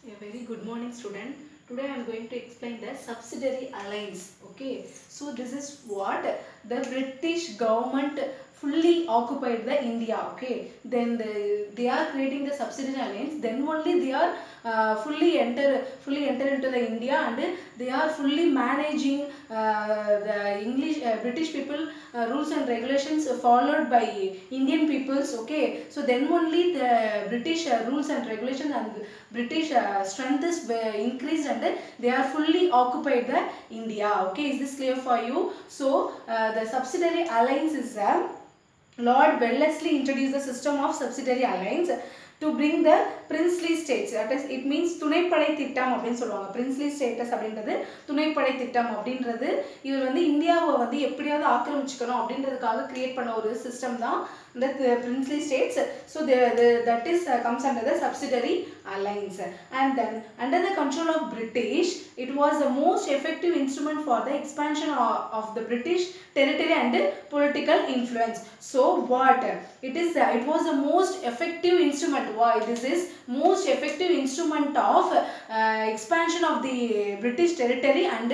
A very good morning, student. Today I am going to explain the subsidiary alliance. Okay, so this is what the British government fully occupied the India. Okay, then they are creating the subsidiary alliance. Then only they are fully enter into the India, and they are fully managing the English British people rules and regulations followed by Indian peoples. Okay, so then only the British rules and regulations and British strength is increased, and they are fully occupied the India. Okay, is this clear for you? So the subsidiary alliance is Lord Wellesley introduced the system of subsidiary alliance to bring the princely states. That is, it means துணைப்படை திட்டம் அப்படின்னு சொல்லுவாங்க. princely status அப்படின்றது துணைப்படை திட்டம் அப்படின்றது இவர் வந்து இந்தியாவை வந்து எப்படியாவது ஆக்கிரமிச்சுக்கணும் அப்படின்றதுக்காக கிரியேட் பண்ண ஒரு சிஸ்டம் தான் இந்த princely states. So that is comes under the subsidiary alliance. And then under the control of British, it was the most effective instrument for the expansion of the British territory and political influence. So what it is, it was the most effective instrument. Why this is most effective instrument of expansion of the British territory and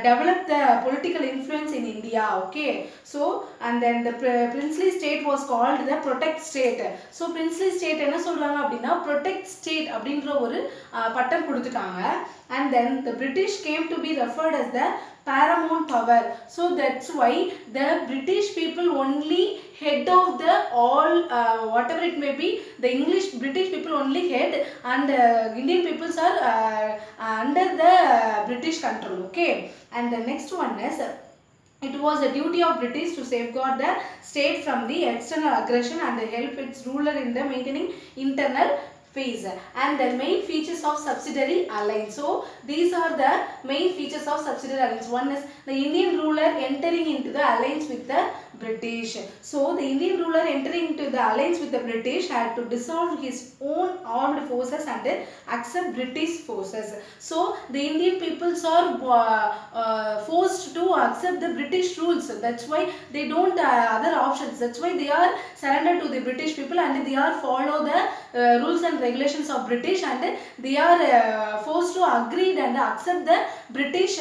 develop the political influence in India. Okay, so and then the princely state was called the protect state. So princely state என்ன சொல்றாங்க அப்படின்னா protect state அப்படின்ற ஒரு பட்டம் கொடுத்துட்டாங்க. And then the British came to be referred as the paramount power. So that's why the British people only head of the all whatever it may be, the British people only head, and Indian peoples are under the British control. Okay, and the next one is it was a duty of British to safeguard the state from the external aggression and help its ruler in the maintaining internal peace. And the main features of subsidiary alliance. So these are the main features of subsidiary alliance. One is the Indian ruler entering into the alliance with the British. So the Indian ruler entering into the alliance with the British had to dissolve his own armed forces and accept British forces. So the Indian peoples are forced to accept the British rules. That's why they don't other options. That's why they are surrendered to the British people, and they are follow the rules and regulations of British, and they are forced to agree and accept the British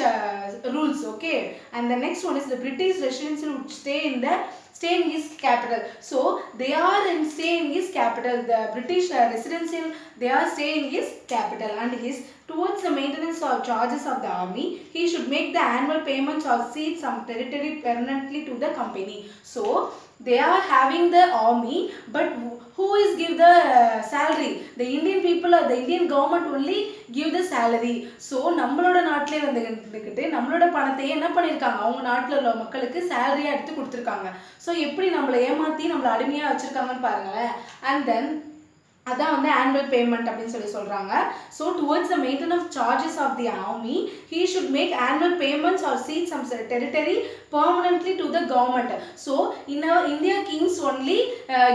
rules. Okay, and the next one is the British residents would stay in his capital. So they are stay in his capital. The British residential, they are stay in his capital, and his towards the maintenance or charges of the army, he should make the annual payments or cede some territory permanently to the company. So they are having the army, but who is give the salary? The Indian people or the Indian government only give the salary. So நம்மளோட நாட்டிலே வந்துக்கிட்டு நம்மளோட பணத்தையே என்ன பண்ணிருக்காங்க, அவங்க நாட்டில் உள்ள மக்களுக்கு சேலரியா எடுத்து கொடுத்துருக்காங்க. ஸோ எப்படி நம்மளை ஏமாற்றி நம்மளை அடிமையாக வச்சுருக்காங்கன்னு பாருங்களேன். அண்ட் தென் அதான் வந்து ஆனுவல் பேமெண்ட் அப்படின்னு சொல்கிறாங்க. So towards the maintenance of charges of the army, he should make annual payments or cede some territory permanently to the government. So in India, kings only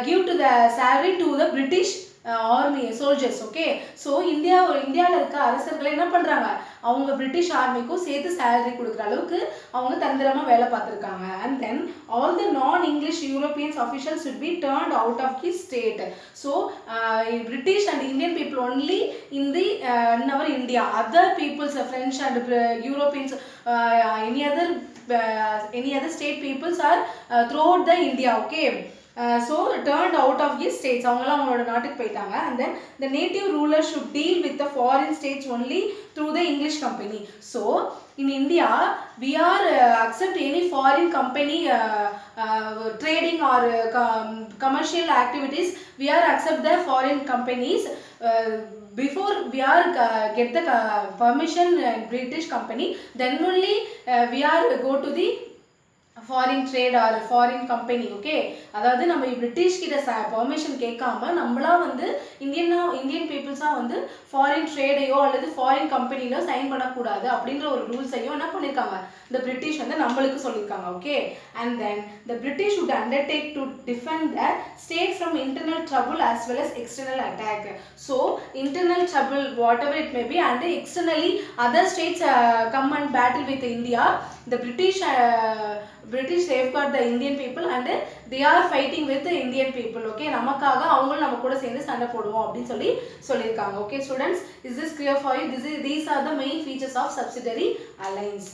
give to the salary to the British army soldiers. Okay, so இந்தியாவில் இருக்க அரசர்களை என்ன பண்ணுறாங்க, அவங்க British ஆர்மிக்கும் சேர்த்து salary கொடுக்குற அளவுக்கு அவங்க தந்திரமாக வேலை பார்த்துருக்காங்க. அண்ட் தென் ஆல் த நான் English Europeans officials should be turned out of his state. So British and Indian people only in our India. Other peoples, French and Europeans, any other state peoples are throughout the India. Okay, so turned out of his states. அவங்களாம் அவங்களோட நாட்டுக்கு போயிட்டாங்க. And then the native ruler should deal with the foreign states only through the English company. So in India, we are accept any foreign company trading or commercial activities. We are accept the foreign companies before we are get the permission British company. Then only we are go to the foreign trade are foreign company. Okay, அதாவது நம்ம British கிட்ட permission கேட்காம நம்மளா வந்து Indian பீப்புள்ஸாக வந்து foreign ட்ரேடையோ அல்லது foreign கம்பெனியிலோ sign பண்ணக்கூடாது அப்படின்ற ஒரு ரூல்ஸையும் என்ன பண்ணியிருக்காங்க, இந்த பிரிட்டிஷ் வந்து நம்மளுக்கு சொல்லியிருக்காங்க. Okay, and then the British would undertake to defend the state from internal trouble as well as external attack. So internal trouble whatever it may be, and externally other states come and battle with India. the British safeguard the Indian people and they are fighting with the Indian people. Okay, நமக்காக அவங்களும் நம்ம கூட சேர்ந்து சண்டை போடுவோம் அப்படின்னு சொல்லியிருக்காங்க. Okay students, is this clear for you? These are the main features of subsidiary alliance.